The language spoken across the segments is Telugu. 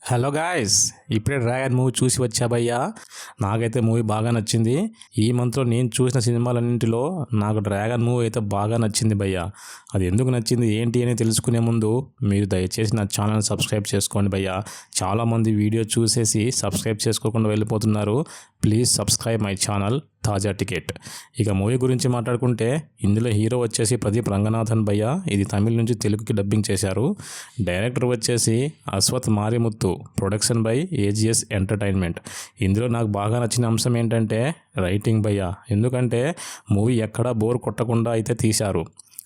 హలో గాయ్స్, ఇప్పుడే డ్రాగన్ మూవీ చూసి వచ్చా భయ్యా. నాకైతే మూవీ బాగా నచ్చింది. ఈ మంత్లో నేను చూసిన సినిమాలన్నింటిలో నాకు డ్రాగన్ మూవీ అయితే బాగా నచ్చింది భయ్యా. అది ఎందుకు నచ్చింది ఏంటి అని తెలుసుకునే ముందు మీరు దయచేసి నా ఛానల్ సబ్స్క్రైబ్ చేసుకోండి భయ్యా. చాలామంది వీడియో చూసేసి సబ్స్క్రైబ్ చేసుకోకుండా వెళ్ళిపోతున్నారు. ప్లీజ్ సబ్స్క్రైబ్ మై ఛానల్ తాజా టికెట్. ఇక మూవీ గురించి మాట్లాడుకుంటే ఇందులో హీరో వచ్చేసి ప్రదీప్ రంగనాథన్ భయ్య. ఇది తమిళ నుంచి తెలుగుకి డబ్బింగ్ చేశారు. డైరెక్టర్ వచ్చేసి Ashwath Marimuthu. Production by AGs entertainment. ఇందులో నాకు బాగా నచ్చిన అంశం ఏంటంటే రైటింగ్ భయ్య. ఎందుకంటే మూవీ ఎక్కడా బోర్ కొట్టకుండా అయితే తీశారు.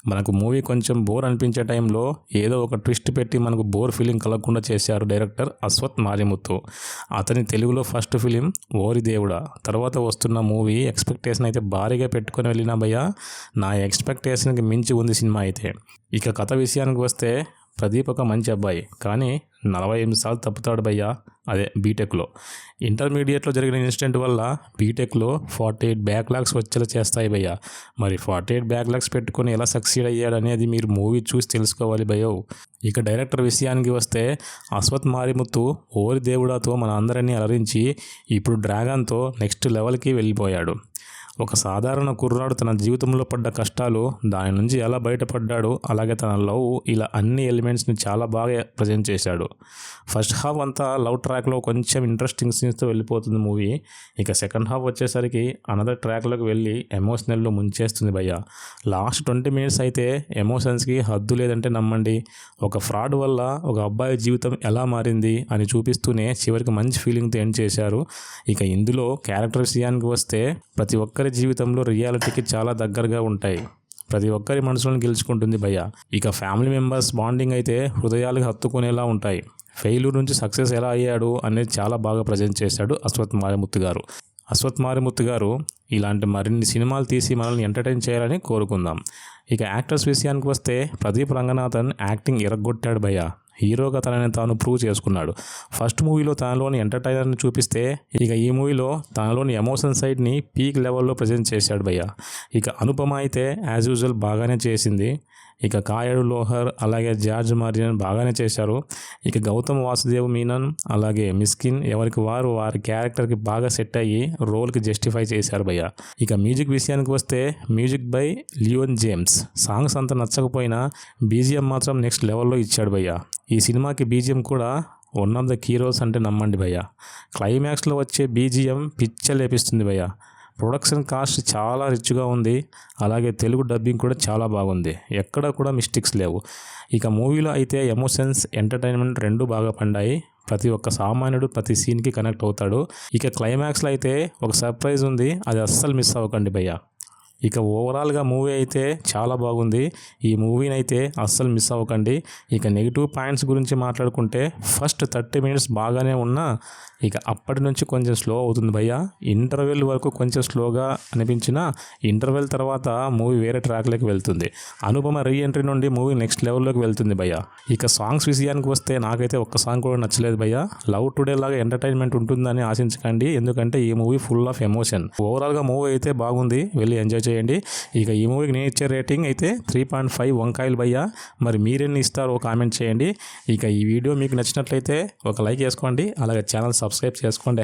మనకు మూవీ కొంచెం బోర్ అనిపించే టైంలో ఏదో ఒక ట్విస్ట్ పెట్టి మనకు బోర్ ఫీలింగ్ కలగకుండా చేశారు డైరెక్టర్ అశ్వత్ మారిముత్తు. అతని తెలుగులో ఫస్ట్ ఫిలిం ఓరి దేవుడా. తర్వాత వస్తున్న మూవీ ఎక్స్పెక్టేషన్ అయితే భారీగా పెట్టుకొని వెళ్ళినా భయ్య. నా ఎక్స్పెక్టేషన్కి మించి ఉంది సినిమా అయితే. ఇక కథ విషయానికి వస్తే ప్రదీప్ ఒక మంచి అబ్బాయి, కానీ 48 సార్లు తప్పుతాడు భయ్యా. అదే బీటెక్లో. ఇంటర్మీడియట్లో జరిగిన ఇన్సిడెంట్ వల్ల బీటెక్లో 48 బ్యాక్లాగ్స్ వచ్చేలా చేస్తాయి భయ్యా. మరి 48 బ్యాక్లాగ్స్ పెట్టుకొని ఎలా సక్సీడ్ అయ్యాడు అనేది మీరు మూవీ చూసి తెలుసుకోవాలి భయ్యో. ఇక డైరెక్టర్ విషయానికి వస్తే అశ్వత్ మారిముత్తు ఓరి దేవుడాతో మన అందరినీ అలరించి ఇప్పుడు డ్రాగన్తో నెక్స్ట్ లెవెల్కి వెళ్ళిపోయాడు. ఒక సాధారణ కుర్రాడు తన జీవితంలో పడ్డ కష్టాలు, దాని నుంచి ఎలా బయటపడ్డాడు, అలాగే తన లవ్, ఇలా అన్ని ఎలిమెంట్స్ని చాలా బాగా ప్రజెంట్ చేశాడు. ఫస్ట్ హాఫ్ అంతా లవ్ ట్రాక్లో కొంచెం ఇంట్రెస్టింగ్ సీన్స్తో వెళ్ళిపోతుంది మూవీ. ఇక సెకండ్ హాఫ్ వచ్చేసరికి అనదర్ ట్రాక్లోకి వెళ్ళి ఎమోషనల్లో ముంచేస్తుంది భయ్య. లాస్ట్ 20 మినిట్స్ అయితే ఎమోషన్స్కి హద్దు లేదంటే నమ్మండి. ఒక ఫ్రాడ్ వల్ల ఒక అబ్బాయి జీవితం ఎలా మారింది అని చూపిస్తూనే చివరికి మంచి ఫీలింగ్తో ఎండ్ చేశారు. ఇక ఇందులో క్యారెక్టర్ విషయానికి వస్తే ప్రతి ఒక్కరి జీవితంలో రియాలిటీకి చాలా దగ్గరగా ఉంటాయి. ప్రతి ఒక్కరి మనసులను గెలుచుకుంటుంది భయ్య. ఇక ఫ్యామిలీ మెంబర్స్ బాండింగ్ అయితే హృదయాలకు హత్తుకునేలా ఉంటాయి. ఫెయిల్యూర్ నుంచి సక్సెస్ ఎలా అయ్యాడు అనేది చాలా బాగా ప్రజెంట్ చేశాడు అశ్వత్ మారిముత్తు గారు. అశ్వత్ మారిముత్తు గారు ఇలాంటి మరిన్ని సినిమాలు తీసి మనల్ని ఎంటర్టైన్ చేయాలని కోరుకుందాం. ఇక యాక్టర్స్ విషయానికి వస్తే ప్రదీప్ రంగనాథన్ యాక్టింగ్ ఎరగొట్టాడు భయ్య. హీరోగా తనని తాను ప్రూవ్ చేసుకున్నాడు. ఫస్ట్ మూవీలో తనలోని ఎంటర్టైనర్ని చూపిస్తే ఇక ఈ మూవీలో తనలోని ఎమోషన్ సైడ్ని పీక్ లెవెల్లో ప్రజెంట్ చేశాడు భయ్య. ఇక అనుపమ అయితే యాజ్ యూజువల్ బాగానే చేసింది. ఇక కాయడు లోహర్ అలాగే జార్జ్ మార్జిన్ బాగానే చేశారు. ఇక గౌతమ్ వాసుదేవ్ మీనన్ అలాగే మిస్కిన్ ఎవరికి వారు వారి క్యారెక్టర్కి బాగా సెట్ అయ్యి రోల్కి జస్టిఫై చేశారు భయ్య. ఇక మ్యూజిక్ విషయానికి వస్తే music by Leone James. Songs అంత నచ్చకపోయినా బీజిఎం మాత్రం నెక్స్ట్ లెవెల్లో ఇచ్చాడు భయ్య. ఈ సినిమాకి బీజిఎం కూడా one of the key roles అంటే నమ్మండి భయ్య. క్లైమాక్స్లో వచ్చే బీజిఎం పిచ్చలేపిస్తుంది భయ్య. ప్రొడక్షన్ కాస్ట్ చాలా రిచ్గా ఉంది. అలాగే తెలుగు డబ్బింగ్ కూడా చాలా బాగుంది. ఎక్కడ కూడా మిస్టేక్స్ లేవు. ఇక మూవీలో అయితే ఎమోషన్స్, ఎంటర్టైన్మెంట్ రెండు బాగా పండాయి. ప్రతి ఒక్క సామాన్యుడు ప్రతి సీన్కి కనెక్ట్ అవుతాడు. ఇక క్లైమాక్స్లో అయితే ఒక సర్ప్రైజ్ ఉంది, అది అస్సలు మిస్ అవ్వకండి భయ్య. ఇక ఓవరాల్గా మూవీ అయితే చాలా బాగుంది. ఈ మూవీని అయితే అస్సలు మిస్ అవ్వకండి. ఇక నెగిటివ్ పాయింట్స్ గురించి మాట్లాడుకుంటే ఫస్ట్ 30 మినిట్స్ బాగానే ఉన్నా ఇక అప్పటి నుంచి కొంచెం స్లో అవుతుంది భయ్య. ఇంటర్వెల్ వరకు కొంచెం స్లోగా అనిపించినా ఇంటర్వెల్ తర్వాత మూవీ వేరే ట్రాక్లోకి వెళ్తుంది. అనుపమ రీఎంట్రీ నుండి మూవీ నెక్స్ట్ లెవెల్లోకి వెళ్తుంది భయ్య. ఇక సాంగ్స్ విషయానికి వస్తే నాకైతే ఒక్క సాంగ్ కూడా నచ్చలేదు భయ్య. లవ్ టుడే లాగా ఎంటర్టైన్మెంట్ ఉంటుందని ఆశించకండి, ఎందుకంటే ఈ మూవీ ఫుల్ ఆఫ్ ఎమోషన్. ఓవరాల్గా మూవీ అయితే బాగుంది, వెళ్ళి ఎంజాయ్ చేయండి. ఇక ఈ మూవీకి నేను ఇచ్చే రేటింగ్ అయితే 3.5 వంకాయలు భయ్య. మరి మీరెన్ని ఇస్తారో కామెంట్ చేయండి. ఇక ఈ వీడియో మీకు నచ్చినట్లయితే ఒక లైక్ వేసుకోండి, అలాగే ఛానల్ సబ్స్క్రైబ్ చేసుకోండి.